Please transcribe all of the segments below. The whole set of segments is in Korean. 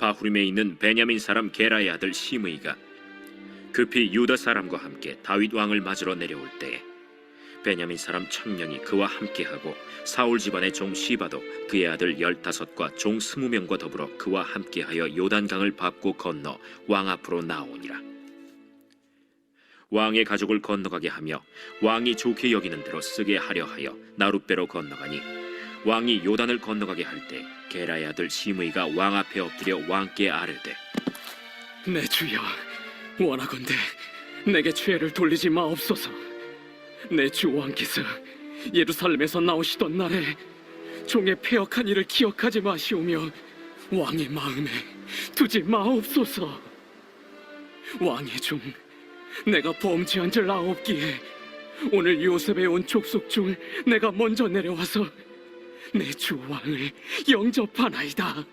바후림에 있는 베냐민 사람 게라의 아들 시므이가 급히 유다 사람과 함께 다윗 왕을 맞으러 내려올 때에 베냐민 사람 1000명이 그와 함께하고 사울 집안의 종 시바도 그의 아들 15과 종 20명과 더불어 그와 함께하여 요단강을 밟고 건너 왕 앞으로 나오니라. 왕의 가족을 건너가게 하며 왕이 좋게 여기는 대로 쓰게 하려 하여 나룻배로 건너가니 왕이 요단을 건너가게 할 때 게라의 아들 시므이가 왕 앞에 엎드려 왕께 아뢰되 내 주여, 원하건대 내게 죄를 돌리지 마옵소서. 내 주 왕께서 예루살렘에서 나오시던 날에 종의 패역한 일을 기억하지 마시오며 왕의 마음에 두지 마옵소서. 왕의 종 내가 범죄한 줄 아옵기에 오늘 요셉에 온 족속 중 내가 먼저 내려와서 내 주 왕을 영접하나이다.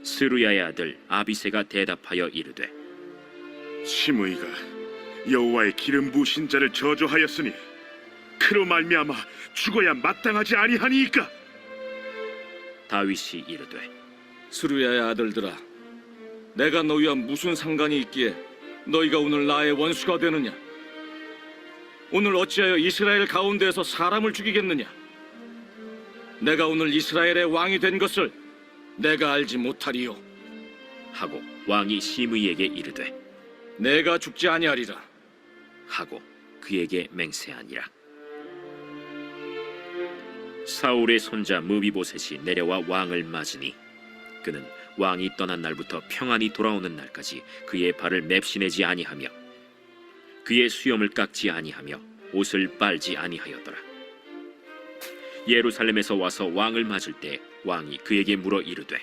스루야의 아들 아비새가 대답하여 이르되 시므이가 여호와의 기름 부으신 자를 저주하였으니 그로 말미암아 죽어야 마땅하지 아니하니이까. 다윗이 이르되 스루야의 아들들아, 내가 너희와 무슨 상관이 있기에 너희가 오늘 나의 원수가 되느냐? 오늘 어찌하여 이스라엘 가운데에서 사람을 죽이겠느냐? 내가 오늘 이스라엘의 왕이 된 것을 내가 알지 못하리요. 하고 왕이 시므이에게 이르되 내가 죽지 아니하리라. 하고 그에게 맹세하니라. 사울의 손자 무비보셋이 내려와 왕을 맞으니 그는 왕이 떠난 날부터 평안히 돌아오는 날까지 그의 발을 맵시내지 아니하며 그의 수염을 깎지 아니하며 옷을 빨지 아니하였더라. 예루살렘에서 와서 왕을 맞을 때 왕이 그에게 물어 이르되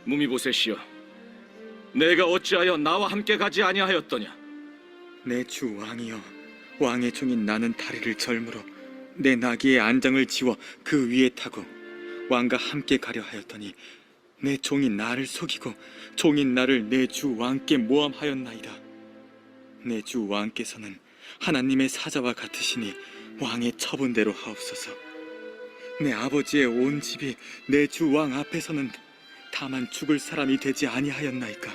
무미보셋이여, 내가 어찌하여 나와 함께 가지 아니하였더냐? 내 주 왕이여, 왕의 종인 나는 다리를 절므로 내 나귀의 안장을 지워 그 위에 타고 왕과 함께 가려 하였더니 내 종이 나를 속이고 종인 나를 내 주 왕께 모함하였나이다. 내 주 왕께서는 하나님의 사자와 같으시니 왕의 처분대로 하옵소서. 내 아버지의 온 집이 내 주 왕 앞에서는 다만 죽을 사람이 되지 아니하였나이까.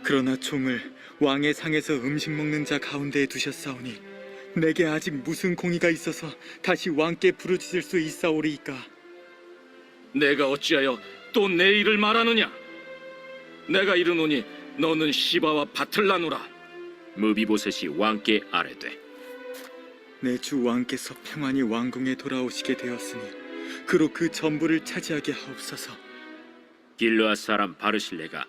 그러나 종을 왕의 상에서 음식 먹는 자 가운데에 두셨사오니 내게 아직 무슨 공의가 있어서 다시 왕께 부르짖을 수 있사오리이까. 내가 어찌하여 또 내 일을 말하느냐? 내가 이르노니 너는 시바와 밭을 나누라. 무비보셋이 왕께 아뢰되 내 주 왕께서 평안히 왕궁에 돌아오시게 되었으니 그로 그 전부를 차지하게 하옵소서. 길르앗 사람 바르실레가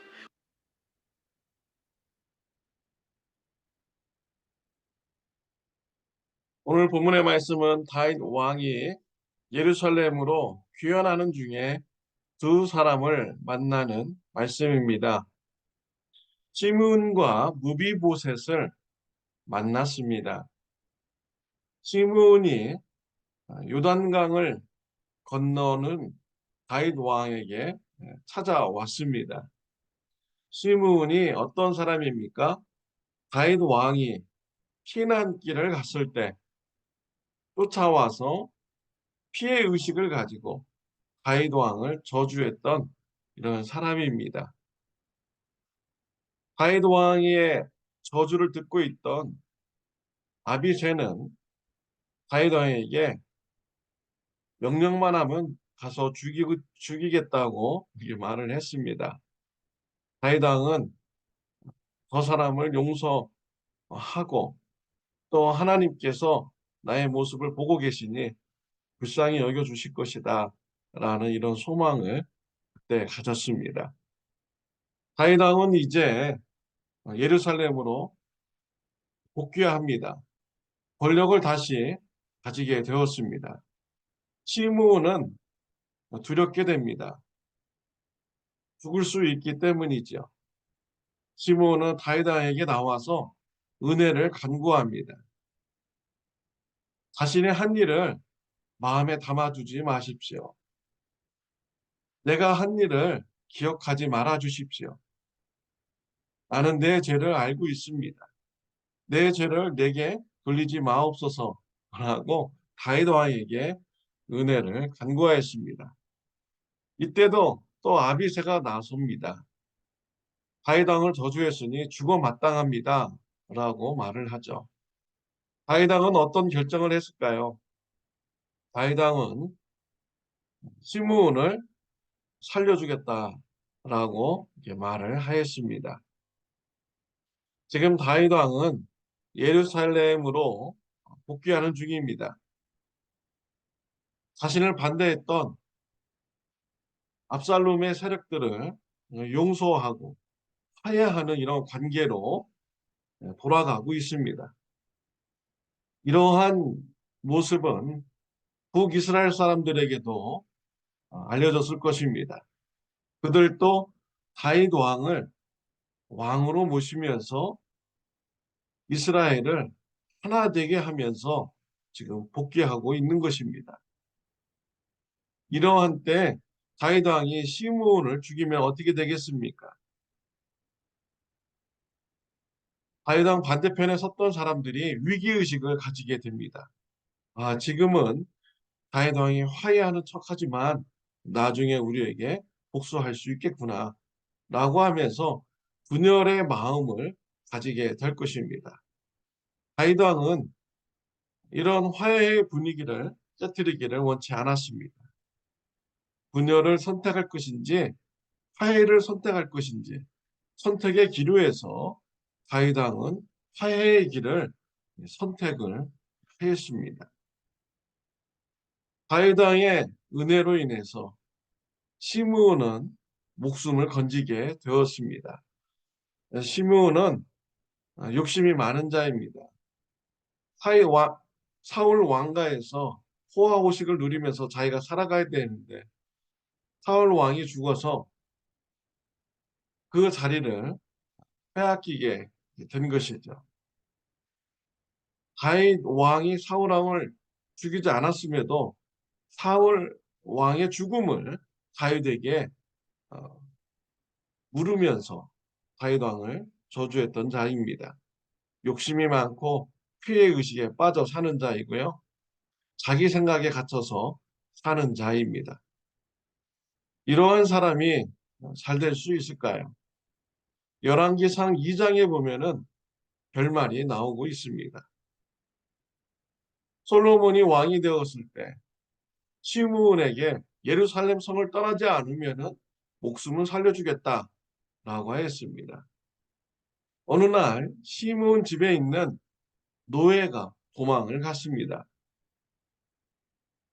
오늘 본문의 말씀은 다윗 왕이 예루살렘으로 귀환하는 중에 두 사람을 만나는 말씀입니다. 시므온과 무비보셋을 만났습니다. 시므온이 요단강을 건너는 다윗 왕에게 찾아왔습니다. 시므온이 어떤 사람입니까? 다윗 왕이 피난길을 갔을 때 쫓아와서 피해 의식을 가지고 다윗 왕을 저주했던 이런 사람입니다. 다윗 왕의 저주를 듣고 있던 아비새는 다윗 왕에게 명령만 하면 가서 죽이겠다고 이렇게 말을 했습니다. 다윗 왕은 저 사람을 용서하고 또 하나님께서 나의 모습을 보고 계시니 불쌍히 여겨주실 것이다 라는 이런 소망을 그때 가졌습니다. 다윗 왕은 이제 예루살렘으로 복귀합니다. 권력을 다시 가지게 되었습니다. 시므온은 두렵게 됩니다. 죽을 수 있기 때문이죠. 시므온은 다윗 왕에게 나와서 은혜를 간구합니다. 자신의 한 일을 마음에 담아두지 마십시오. 내가 한 일을 기억하지 말아 주십시오. 나는 내 죄를 알고 있습니다. 내 죄를 내게 돌리지 마옵소서 라고 다윗 왕에게 은혜를 간구하였습니다. 이때도 또 아비새가 나섭니다. 다윗 왕을 저주했으니 죽어 마땅합니다. 라고 말을 하죠. 다윗 왕은 어떤 결정을 했을까요? 다윗 왕은 시므온을 살려주겠다라고 이렇게 말을 하였습니다. 지금 다윗 왕은 예루살렘으로 복귀하는 중입니다. 자신을 반대했던 압살롬의 세력들을 용서하고 화해하는 이런 관계로 돌아가고 있습니다. 이러한 모습은 북이스라엘 사람들에게도 알려졌을 것입니다. 그들도 다윗 왕을 왕으로 모시면서 이스라엘을 하나 되게 하면서 지금 복귀하고 있는 것입니다. 이러한 때 다윗 왕이 시므온을 죽이면 어떻게 되겠습니까? 다윗 왕 반대편에 섰던 사람들이 위기의식을 가지게 됩니다. 아, 지금은 다윗 왕이 화해하는 척하지만 나중에 우리에게 복수할 수 있겠구나 라고 하면서 분열의 마음을 가지게 될 것입니다. 다윗 왕은 이런 화해의 분위기를 깨뜨리기를 원치 않았습니다. 분열을 선택할 것인지 화해를 선택할 것인지 선택의 기로에서 다윗 왕은 화해의 길을 선택을 하였습니다. 다윗 왕의 은혜로 인해서 시므온은 목숨을 건지게 되었습니다. 시므온은 욕심이 많은 자입니다. 사울 왕가에서 호화호식을 누리면서 자기가 살아가야 되는데 사울 왕이 죽어서 그 자리를 빼앗기게 된 것이죠. 다윗 왕이 사울 왕을 죽이지 않았음에도 사울 왕의 죽음을 다윗에게 물으면서 다윗 왕을 저주했던 자입니다. 욕심이 많고 피해의식에 빠져 사는 자이고요. 자기 생각에 갇혀서 사는 자입니다. 이러한 사람이 잘 될 수 있을까요? 열왕기상 2장에 보면은 결말이 나오고 있습니다. 솔로몬이 왕이 되었을 때 시므온에게 예루살렘 성을 떠나지 않으면은 목숨을 살려주겠다라고 하였습니다. 어느 날 시므온 집에 있는 노예가 도망을 갔습니다.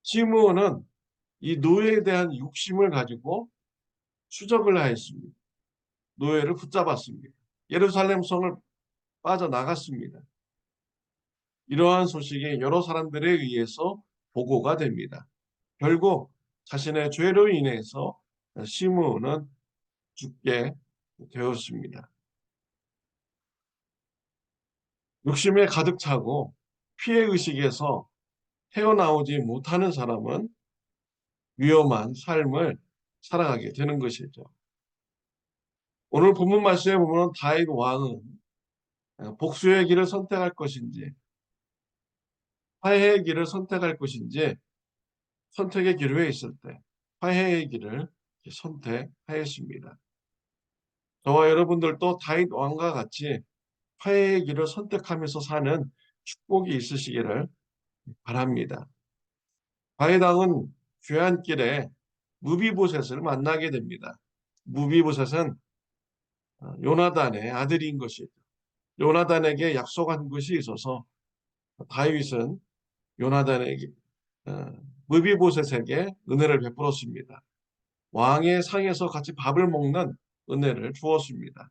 시므온은 이 노예에 대한 욕심을 가지고 추적을 하였습니다. 노예를 붙잡았습니다. 예루살렘 성을 빠져나갔습니다. 이러한 소식이 여러 사람들에 의해서 보고가 됩니다. 결국 자신의 죄로 인해서 시므온은 죽게 되었습니다. 욕심에 가득 차고 피해의식에서 헤어나오지 못하는 사람은 위험한 삶을 살아가게 되는 것이죠. 오늘 본문 말씀에 보면 다윗 왕은 복수의 길을 선택할 것인지 화해의 길을 선택할 것인지 선택의 기로에 있을 때 화해의 길을 선택하였습니다. 저와 여러분들도 다윗 왕과 같이 화해의 길을 선택하면서 사는 축복이 있으시기를 바랍니다. 다윗 왕은 귀환길에 무비보셋을 만나게 됩니다. 무비보셋은 요나단의 아들인 것이죠. 요나단에게 약속한 것이 있어서 다윗은 요나단에게 무비보셋에게 은혜를 베풀었습니다. 왕의 상에서 같이 밥을 먹는 은혜를 주었습니다.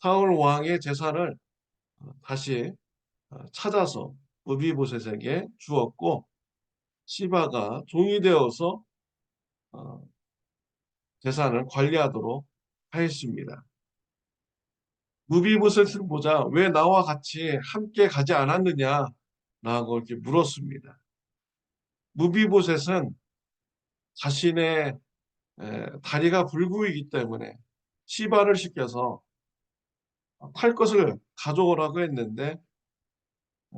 사울 왕의 재산을 다시 찾아서 무비보셋에게 주었고 시바가 종이 되어서 재산을 관리하도록 하였습니다. 무비보셋을 보자 왜 나와 같이 함께 가지 않았느냐라고 이렇게 물었습니다. 무비보셋은 자신의 다리가 불구이기 때문에 시바를 시켜서 탈 것을 가져오라고 했는데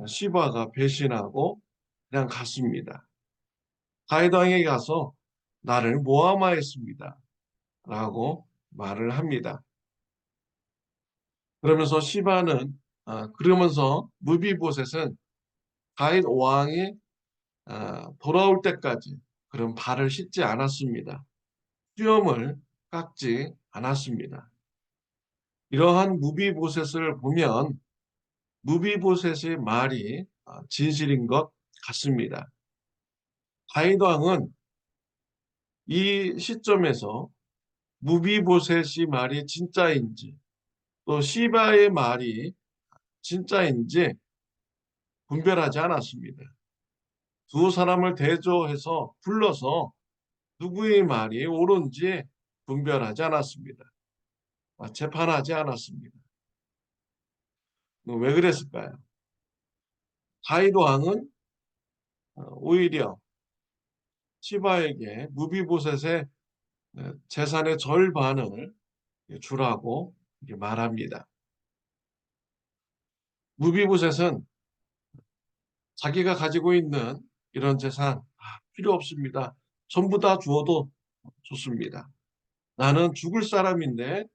시바가 배신하고 그냥 갔습니다. 다윗 왕에게 가서 나를 모함하였습니다 라고 말을 합니다. 그러면서 무비보셋은 다윗 왕이 돌아올 때까지 그런 발을 씻지 않았습니다. 수염을 깎지 않았습니다. 이러한 무비보셋을 보면 무비보셋의 말이 진실인 것 같습니다. 다윗 왕은 이 시점에서 무비보셋이 말이 진짜인지 또 시바의 말이 진짜인지 분별하지 않았습니다. 두 사람을 대조해서 불러서 누구의 말이 옳은지 분별하지 않았습니다. 재판하지 않았습니다. 왜 그랬을까요? 다윗 왕은 오히려 시바에게 무비보셋의 재산의 절반을 주라고 말합니다. 무비보셋은 자기가 가지고 있는 이런 재산 필요 없습니다. 전부 다 주어도 좋습니다. 나는 죽을 사람인데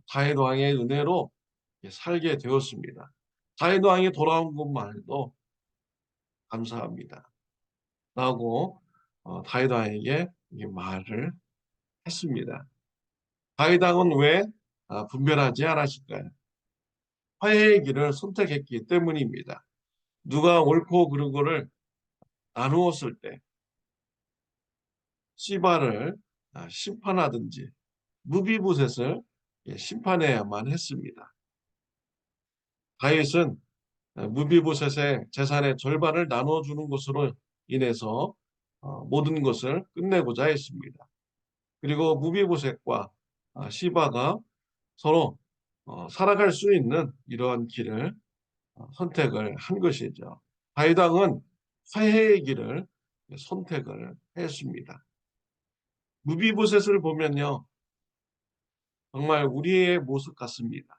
다윗 왕의 은혜로 살게 되었습니다. 다윗 왕이 돌아온 것만 해도 감사합니다. 라고 다윗 왕에게 말을 했습니다. 다윗 왕은 왜 분별하지 않았을까요? 화해의 길을 선택했기 때문입니다. 누가 옳고 그르고를 나누었을 때 시바를 심판하든지 무비보셋을 심판해야만 했습니다. 다윗은 무비보셋의 재산의 절반을 나눠주는 것으로 인해서 모든 것을 끝내고자 했습니다. 그리고 무비보셋과 시바가 서로 살아갈 수 있는 이러한 길을 선택을 한 것이죠. 다윗 왕은 화해의 길을 선택을 했습니다. 무비보셋을 보면요, 정말 우리의 모습 같습니다.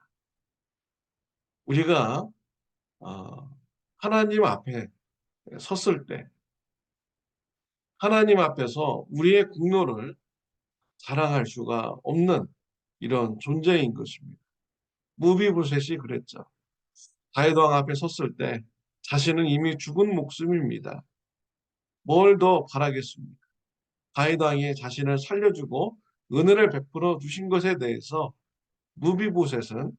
우리가 하나님 앞에 섰을 때 하나님 앞에서 우리의 공로를 자랑할 수가 없는 이런 존재인 것입니다. 무비보셋이 그랬죠. 다윗 왕 앞에 섰을 때 자신은 이미 죽은 목숨입니다. 뭘 더 바라겠습니까? 다윗 왕이 자신을 살려주고 은혜를 베풀어 주신 것에 대해서 무비보셋은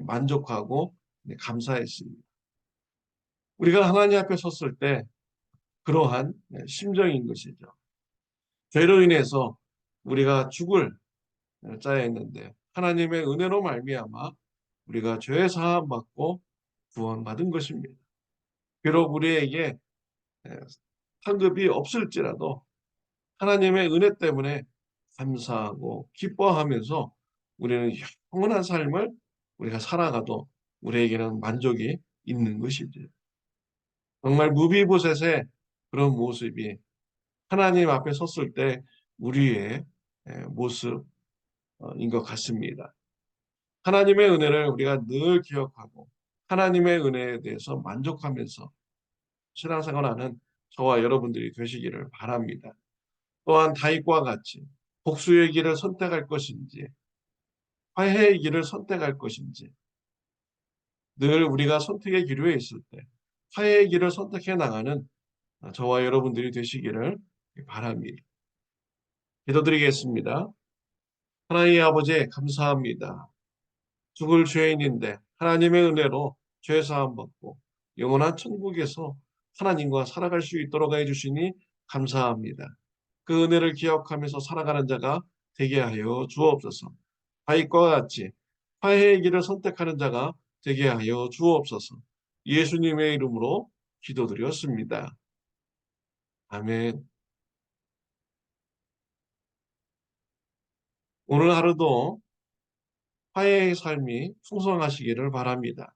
만족하고 감사했습니다. 우리가 하나님 앞에 섰을 때 그러한 심정인 것이죠. 죄로 인해서 우리가 죽을 자였는데 하나님의 은혜로 말미암아 우리가 죄 사함 받고 구원받은 것입니다. 비록 우리에게 상급이 없을지라도 하나님의 은혜 때문에 감사하고 기뻐하면서 우리는 영원한 삶을 우리가 살아가도 우리에게는 만족이 있는 것이죠. 정말 무비보셋의 그런 모습이 하나님 앞에 섰을 때 우리의 모습인 것 같습니다. 하나님의 은혜를 우리가 늘 기억하고 하나님의 은혜에 대해서 만족하면서 신앙생활하는 저와 여러분들이 되시기를 바랍니다. 또한 다윗과 같이 복수의 길을 선택할 것인지 화해의 길을 선택할 것인지 늘 우리가 선택의 기로에 있을 때 화해의 길을 선택해 나가는 저와 여러분들이 되시기를 바랍니다. 기도드리겠습니다. 하나님의 아버지 감사합니다. 죽을 죄인인데 하나님의 은혜로 죄 사함 받고 영원한 천국에서 하나님과 살아갈 수 있도록 해주시니 감사합니다. 그 은혜를 기억하면서 살아가는 자가 되게 하여 주옵소서. 다윗과 같이 화해의 길을 선택하는 자가 되게 하여 주옵소서. 예수님의 이름으로 기도드렸습니다. 아멘. 오늘 하루도 화해의 삶이 풍성하시기를 바랍니다.